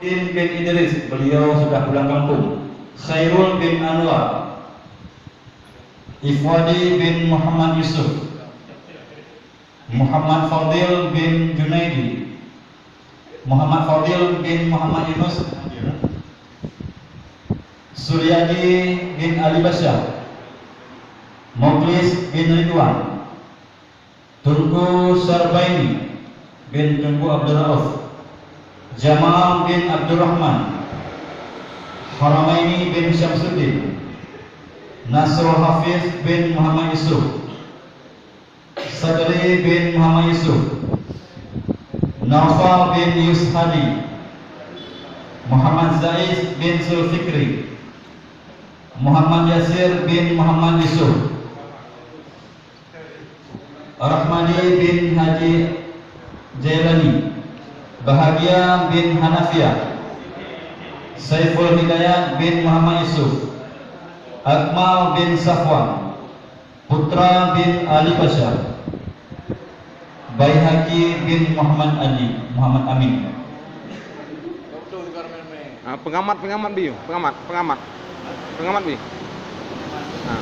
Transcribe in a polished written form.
bin Idris, beliau sudah pulang kampung. Khairul bin Anwar, Ifwadi bin Muhammad Yusuf, Muhammad Fadil bin Junaidi, Muhammad Fadil bin Muhammad Yunus, Suryadi bin Ali Basyar, Mukhlis bin Ridwan, Tunku Sarbaini bin Tunku Abdul Rauf, Jamal bin Abdurrahman, Haramaini bin Syamsuddin, Nasrul Hafiz bin Muhammad Yusuf, Sadri bin Muhammad Yusuf, Naufal bin Yushadi, Muhammad Zaiz bin Zulfikri, Muhammad Yasir bin Muhammad Yusuf, Rahmani bin Haji Jailani, Bahagia bin Hanafiah, Saiful Hidayat bin Muhammad Yusuf, Akmal bin Safwan, Putra bin Ali Basyar, Baihaqi bin Muhammad Ali, Muhammad Amin. Pengamat bi, pengamat bi. Nah.